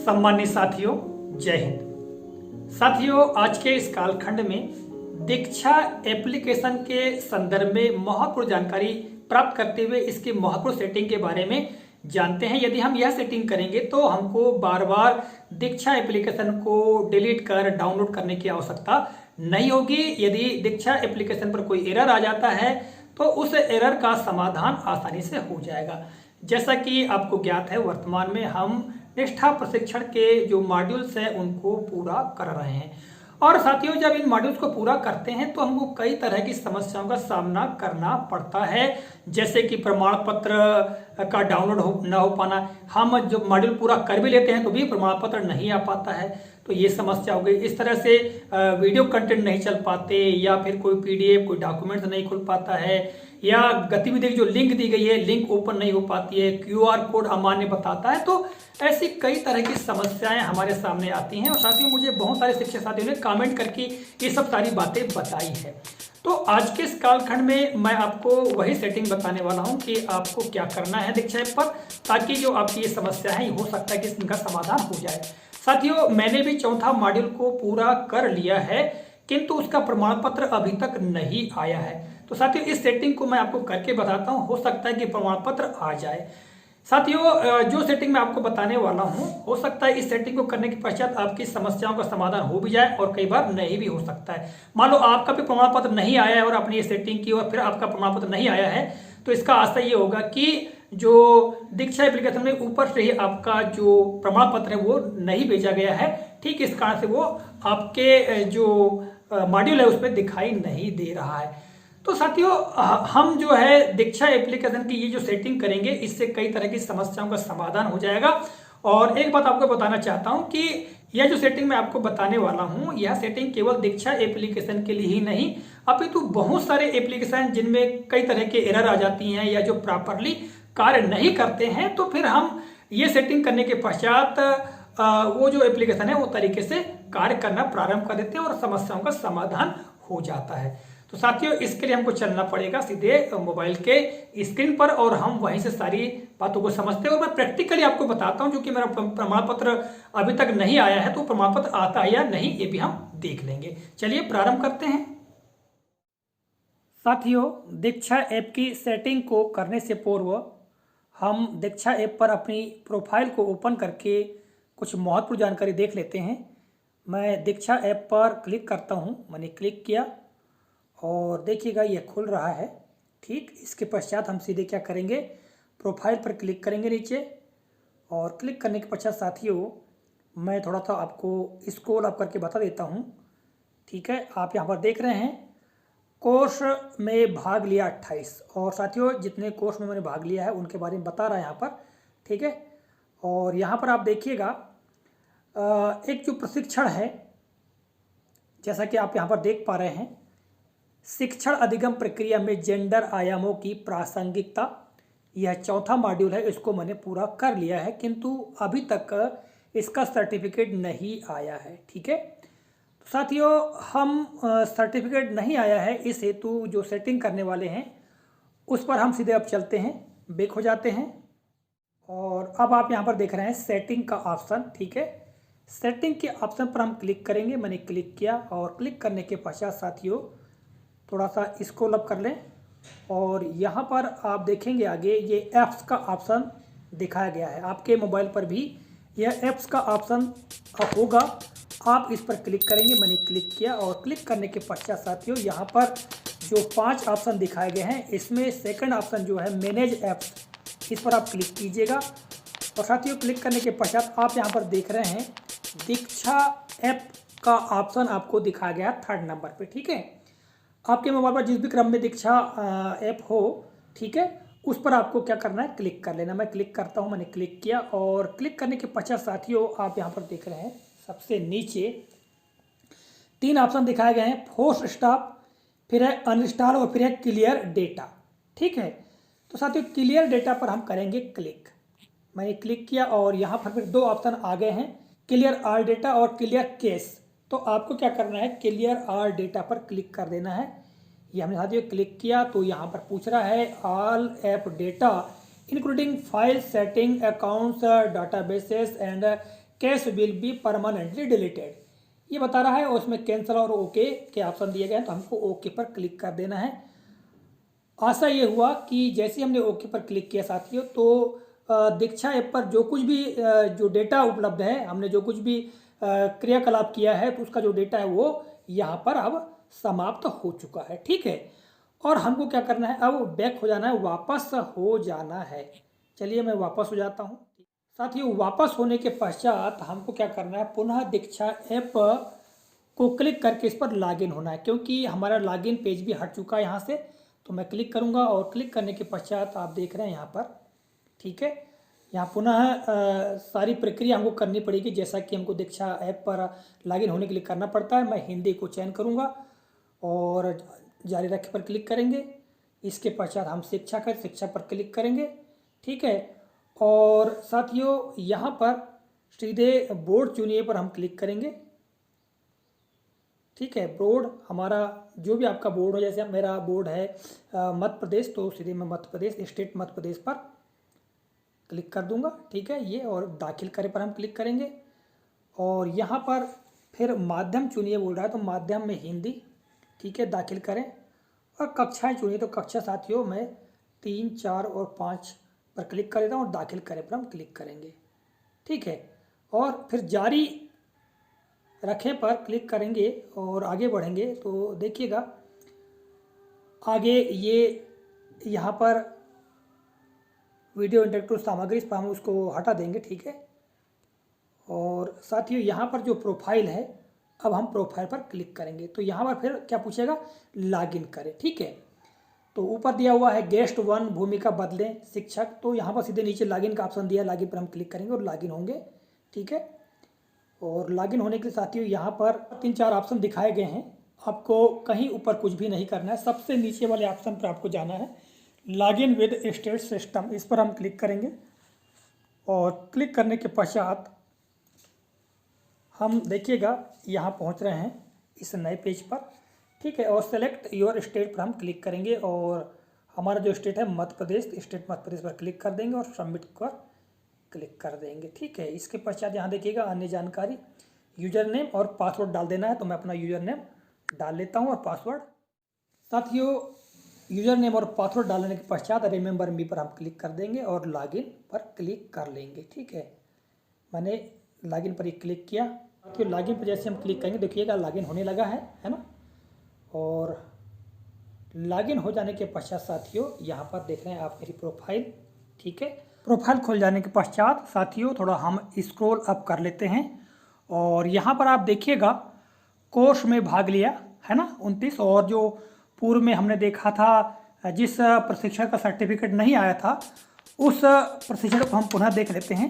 सम्मानित साथियों, जय हिंद। साथियों, आज के इस कालखंड में दीक्षा एप्लीकेशन के संदर्भ में महत्वपूर्ण जानकारी प्राप्त करते हुए इसकी महत्वपूर्ण सेटिंग के बारे में जानते हैं। यदि हम यह सेटिंग करेंगे तो हमको बार बार दीक्षा एप्लीकेशन को डिलीट कर डाउनलोड करने की आवश्यकता नहीं होगी। यदि दीक्षा एप्लीकेशन पर कोई एरर आ जाता है तो उस एरर का समाधान आसानी से हो जाएगा। जैसा कि आपको ज्ञात है, वर्तमान में हम निष्ठा प्रशिक्षण के जो मॉड्यूल्स हैं उनको पूरा कर रहे हैं। और साथियों, जब इन मॉड्यूल्स को पूरा करते हैं तो हमको कई तरह की समस्याओं का सामना करना पड़ता है, जैसे कि प्रमाण पत्र का डाउनलोड ना हो पाना। हम जो मॉड्यूल पूरा कर भी लेते हैं तो भी प्रमाण पत्र नहीं आ पाता है, तो ये समस्या हो गई। इस तरह से वीडियो कंटेंट नहीं चल पाते, या फिर कोई पीडीएफ कोई डॉक्यूमेंट्स नहीं खुल पाता है, या गतिविधि की जो लिंक दी गई है लिंक ओपन नहीं हो पाती है, क्यूआर कोड अमान्य बताता है। तो ऐसी कई तरह की समस्याएं हमारे सामने आती हैं। और साथियों, मुझे बहुत सारे शिक्षक साथियों ने कमेंट करके ये सब सारी बातें बताई है। तो आज के इस कालखंड में मैं आपको वही सेटिंग बताने वाला हूं कि आपको क्या करना है दीक्षा ऐप पर, ताकि जो आपकी ये समस्या है हो सकता है कि इनका समाधान हो जाए। साथियों, मैंने भी चौथा मॉड्यूल को पूरा कर लिया है, किंतु उसका प्रमाण पत्र अभी तक नहीं आया है। तो साथियों, इस सेटिंग को मैं आपको करके बताता हूं, हो सकता है कि प्रमाण पत्र आ जाए। साथियों, जो सेटिंग मैं आपको बताने वाला हूं, हो सकता है इस सेटिंग को करने के पश्चात आपकी समस्याओं का समाधान हो भी जाए, और कई बार नहीं भी हो सकता है। मान लो आपका भी प्रमाण पत्र नहीं आया है और आपने ये सेटिंग की और फिर आपका प्रमाण पत्र नहीं आया है, तो इसका आशय ये होगा कि जो दीक्षा एप्लीकेशन में ऊपर से ही आपका जो प्रमाण पत्र है वो नहीं भेजा गया है। ठीक इस कारण से वो आपके जो मॉड्यूल है उसमें दिखाई नहीं दे रहा है। तो साथियों, हम जो है दीक्षा एप्लीकेशन की ये जो सेटिंग करेंगे, इससे कई तरह की समस्याओं का समाधान हो जाएगा। और एक बात आपको बताना चाहता हूं कि यह जो सेटिंग मैं आपको बताने वाला हूं, यह सेटिंग केवल दीक्षा एप्लीकेशन के लिए ही नहीं, अपितु बहुत सारे एप्लीकेशन जिनमें कई तरह के एरर आ जाती हैं या जो प्रॉपरली कार्य नहीं करते हैं, तो फिर हम ये सेटिंग करने के पश्चात वो जो एप्लीकेशन है वो तरीके से कार्य करना प्रारंभ कर देते हैं और समस्याओं का समाधान हो जाता है। तो साथियों, इसके लिए हमको चलना पड़ेगा सीधे मोबाइल के स्क्रीन पर, और हम वहीं से सारी बातों को समझते हैं। और मैं प्रैक्टिकली आपको बताता हूं, क्योंकि मेरा प्रमाण पत्र अभी तक नहीं आया है, तो प्रमाण पत्र आता है या नहीं ये भी हम देख लेंगे। चलिए प्रारंभ करते हैं। साथियों, दीक्षा ऐप की सेटिंग को करने से पूर्व हम दीक्षा ऐप पर अपनी प्रोफाइल को ओपन करके कुछ महत्वपूर्ण जानकारी देख लेते हैं। मैं दीक्षा ऐप पर क्लिक करता हूं। मैंने क्लिक किया और देखिएगा ये खुल रहा है। ठीक, इसके पश्चात हम सीधे क्या करेंगे, प्रोफाइल पर क्लिक करेंगे नीचे, और क्लिक करने के पश्चात साथियों मैं थोड़ा सा आपको स्क्रॉल अप करके बता देता हूँ। ठीक है, आप यहाँ पर देख रहे हैं कोर्स में भाग लिया 28, और साथियों जितने कोर्स में मैंने भाग लिया है उनके बारे में बता रहा है यहाँ पर। ठीक है, और यहाँ पर आप देखिएगा एक जो प्रशिक्षण है, जैसा कि आप यहाँ पर देख पा रहे हैं, शिक्षण अधिगम प्रक्रिया में जेंडर आयामों की प्रासंगिकता, यह चौथा मॉड्यूल है। इसको मैंने पूरा कर लिया है, किंतु अभी तक इसका सर्टिफिकेट नहीं आया है। ठीक है, तो साथियों हम सर्टिफिकेट नहीं आया है, इस हेतु जो सेटिंग करने वाले हैं उस पर हम सीधे अब चलते हैं, बैक हो जाते हैं। और अब आप यहाँ पर देख रहे हैं सेटिंग का ऑप्शन। ठीक है, सेटिंग के ऑप्शन पर हम क्लिक करेंगे। मैंने क्लिक किया, और क्लिक करने के पश्चात साथियों थोड़ा सा स्क्रॉल अप कर लें, और यहाँ पर आप देखेंगे आगे ये ऐप्स का ऑप्शन दिखाया गया है। आपके मोबाइल पर भी यह ऐप्स का ऑप्शन होगा, आप इस पर क्लिक करेंगे। मैंने क्लिक किया, और क्लिक करने के पश्चात साथियों यहाँ पर जो 5 ऑप्शन दिखाए गए हैं, इसमें सेकंड ऑप्शन जो है मैनेज ऐप्स, इस पर आप क्लिक कीजिएगा। और साथियों क्लिक करने के पश्चात आप यहाँ पर देख रहे हैं दीक्षा ऐप का ऑप्शन आपको दिखाया गया 3rd नंबर पे। ठीक है, आपके मोबाइल पर जिस भी क्रम में दीक्षा ऐप हो, ठीक है, उस पर आपको क्या करना है, क्लिक कर लेना। मैं क्लिक करता हूं। मैंने क्लिक किया, और क्लिक करने के पश्चात साथियों आप यहां पर देख रहे हैं सबसे नीचे 3 ऑप्शन दिखाए गए हैं, फोर्स स्टॉप, फिर है अनइंस्टॉल, और फिर है क्लियर डेटा। ठीक है, तो साथियों क्लियर डेटा पर हम करेंगे क्लिक। मैंने क्लिक किया, और यहाँ पर फिर 2 ऑप्शन आ गए हैं, क्लियर ऑल डेटा और क्लियर केस। तो आपको क्या करना है, क्लियर ऑल डेटा पर क्लिक कर देना है। ये हमने साथियों क्लिक किया, तो यहाँ पर पूछ रहा है all app data including file setting accounts databases and cash will be permanently deleted, ये बता रहा है। और उसमें कैंसिल और ओके के ऑप्शन दिए गए हैं, तो हमको ओके पर क्लिक कर देना है। आशा ये हुआ कि जैसे हमने ओके पर क्लिक किया साथियों, तो दीक्षा ऐप पर जो कुछ भी जो डेटा उपलब्ध है, हमने जो कुछ भी क्रियाकलाप किया है, तो उसका जो डेटा है वो यहाँ पर अब समाप्त हो चुका है। ठीक है, और हमको क्या करना है, अब बैक हो जाना है, वापस हो जाना है। चलिए मैं वापस हो जाता हूँ। साथियों, वापस होने के पश्चात हमको क्या करना है, पुनः दीक्षा ऐप को क्लिक करके इस पर लॉगिन होना है, क्योंकि हमारा लॉगिन पेज भी हट चुका है यहाँ से। तो मैं क्लिक करूँगा और क्लिक करने के पश्चात आप देख रहे हैं यहाँ पर, ठीक है, यहाँ पुनः सारी प्रक्रिया हमको करनी पड़ेगी, जैसा कि हमको दीक्षा ऐप पर लॉगिन होने के लिए करना पड़ता है। मैं हिंदी को चयन करूँगा और जारी रखे पर क्लिक करेंगे। इसके पश्चात हम शिक्षा पर क्लिक करेंगे। ठीक है, और साथियों यहाँ पर सीधे बोर्ड चुनिए पर हम क्लिक करेंगे। ठीक है, बोर्ड हमारा जो भी आपका बोर्ड हो, जैसे मेरा बोर्ड है मध्य प्रदेश, तो सीधे मैं मध्य प्रदेश, स्टेट मध्य प्रदेश पर क्लिक कर दूंगा। ठीक है, ये और दाखिल करें पर हम क्लिक करेंगे। और यहाँ पर फिर माध्यम चुनिए बोल रहा है, तो माध्यम में हिंदी। ठीक है, दाखिल करें और कक्षाएं चुनिए, तो कक्षा साथियों मैं 3, 4 और 5 पर क्लिक कर देता हूँ और दाखिल करें पर हम क्लिक करेंगे। ठीक है, और फिर जारी रखें पर क्लिक करेंगे और आगे बढ़ेंगे। तो देखिएगा आगे ये यहाँ पर वीडियो इंटरेक्टिव सामग्री, इस पर हम उसको हटा देंगे। ठीक है, और साथियों यहाँ पर जो प्रोफाइल है, अब हम प्रोफाइल पर क्लिक करेंगे। तो यहाँ पर फिर क्या पूछेगा, लॉगिन करें। ठीक है, तो ऊपर दिया हुआ है गेस्ट 1 भूमिका बदलें शिक्षक, तो यहाँ पर सीधे नीचे लॉगिन का ऑप्शन दिया है, लॉगिन पर हम क्लिक करेंगे और लॉगिन होंगे। ठीक है, और लॉगिन होने के लिए साथियों यहाँ पर 3-4 ऑप्शन दिखाए गए हैं, आपको कहीं ऊपर कुछ भी नहीं करना है। सबसे नीचे वाले ऑप्शन पर आपको जाना है, लॉगिन विद स्टेट सिस्टम, इस पर हम क्लिक करेंगे। और क्लिक करने के पश्चात हम देखिएगा यहाँ पहुँच रहे हैं इस नए पेज पर। ठीक है, और सेलेक्ट योर स्टेट पर हम क्लिक करेंगे और हमारा जो स्टेट है मध्य प्रदेश, स्टेट मध्य प्रदेश पर क्लिक कर देंगे और सबमिट पर क्लिक कर देंगे। ठीक है, इसके पश्चात यहाँ देखिएगा अन्य जानकारी, यूजर नेम और पासवर्ड डाल देना है। तो मैं अपना यूजर नेम डाल लेता हूँ और पासवर्ड। साथियों, यूजर नेम और पासवर्ड डालने के पश्चात रिमेंबर मी पर हम क्लिक कर देंगे और लॉगिन पर क्लिक कर लेंगे। ठीक है, मैंने लॉगिन पर ही क्लिक किया। तो लॉगिन पर जैसे हम क्लिक करेंगे, देखिएगा लॉगिन होने लगा है ना। और लॉगिन हो जाने के पश्चात साथियों यहाँ पर देख रहे हैं आप मेरी प्रोफाइल। ठीक है, प्रोफाइल खुल जाने के पश्चात साथियों थोड़ा हम स्क्रॉल अप कर लेते हैं और यहाँ पर आप देखिएगा कोर्स में भाग लिया है ना 29, और जो पूर्व में हमने देखा था जिस प्रशिक्षण का सर्टिफिकेट नहीं आया था, उस प्रशिक्षण को हम पुनः देख लेते हैं।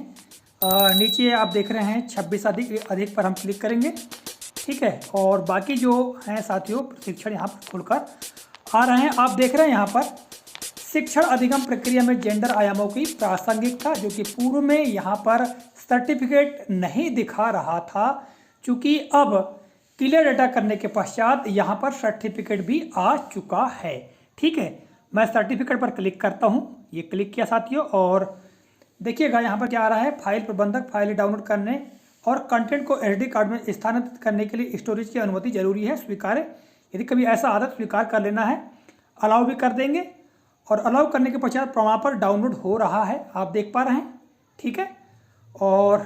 नीचे आप देख रहे हैं 26 अधिक पर हम क्लिक करेंगे। ठीक है, और बाकी जो हैं साथियों प्रशिक्षण यहाँ पर खुलकर आ रहे हैं। आप देख रहे हैं यहाँ पर शिक्षण अधिगम प्रक्रिया में जेंडर आयामों की प्रासंगिकता, जो कि पूर्व में यहाँ पर सर्टिफिकेट नहीं दिखा रहा था, चूँकि अब क्लियर डेटा करने के पश्चात यहाँ पर सर्टिफिकेट भी आ चुका है। ठीक है, मैं सर्टिफिकेट पर क्लिक करता हूँ, ये क्लिक किया साथियों, और देखिएगा यहाँ पर क्या आ रहा है, फाइल प्रबंधक फाइल डाउनलोड करने और कंटेंट को एसडी कार्ड में स्थानांतरित करने के लिए स्टोरेज की अनुमति जरूरी है, स्वीकार्य। यदि कभी ऐसा आदत स्वीकार कर लेना है, अलाउ भी कर देंगे। और अलाउ करने के पश्चात प्रमाण पत्र डाउनलोड हो रहा है, आप देख पा रहे हैं। ठीक है, और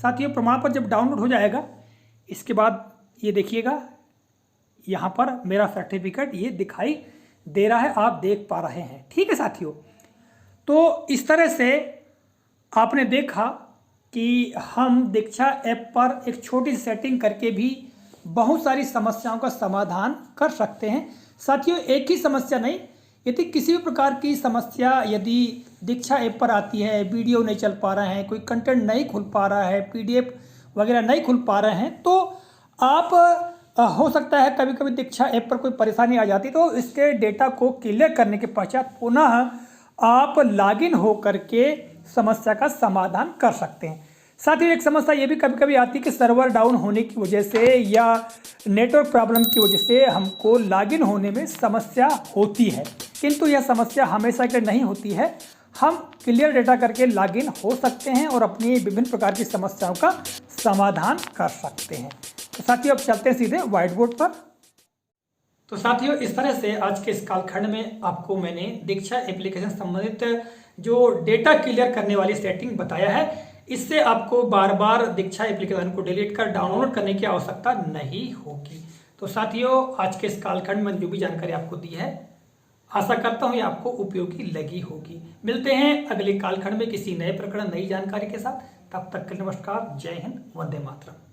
साथियों प्रमाण पत्र जब डाउनलोड हो जाएगा, इसके बाद ये देखिएगा यहाँ पर मेरा सर्टिफिकेट ये दिखाई दे रहा है, आप देख पा रहे हैं। ठीक है साथियों, तो इस तरह से आपने देखा कि हम दीक्षा ऐप पर एक छोटी सी सेटिंग करके भी बहुत सारी समस्याओं का समाधान कर सकते हैं। साथियों, एक ही समस्या नहीं, यदि किसी भी प्रकार की समस्या यदि दीक्षा ऐप पर आती है, वीडियो नहीं चल पा रहे हैं, कोई कंटेंट नहीं खुल पा रहा है, पीडीएफ वगैरह नहीं खुल पा रहे हैं, तो आप हो सकता है कभी कभी दीक्षा ऐप पर कोई परेशानी आ जाती, तो इसके डेटा को क्लियर करने के पश्चात पुनः आप लॉगिन हो करके समस्या का समाधान कर सकते हैं। साथ ही एक समस्या ये भी कभी कभी आती है कि सर्वर डाउन होने की वजह से या नेटवर्क प्रॉब्लम की वजह से हमको लॉगिन होने में समस्या होती है, किंतु यह समस्या हमेशा के लिए नहीं होती है। हम क्लियर डेटा करके लॉगिन हो सकते हैं और अपनी विभिन्न प्रकार की समस्याओं का समाधान कर सकते हैं। तो साथियों, अब चलते हैं सीधे व्हाइट बोर्ड पर। तो साथियों, इस तरह से आज के इस कालखंड में आपको मैंने दीक्षा एप्लीकेशन संबंधित जो डेटा क्लियर करने वाली सेटिंग बताया है, इससे आपको बार बार दीक्षा एप्लीकेशन को डिलीट कर डाउनलोड करने की आवश्यकता नहीं होगी। तो साथियों, आज के इस कालखंड में जो भी जानकारी आपको दी है, आशा करता हूँ ये आपको उपयोगी लगी होगी। मिलते हैं अगले कालखंड में किसी नए प्रकरण, नई जानकारी के साथ। तब तक के लिए नमस्कार, जय हिंद, वंदे मातरम।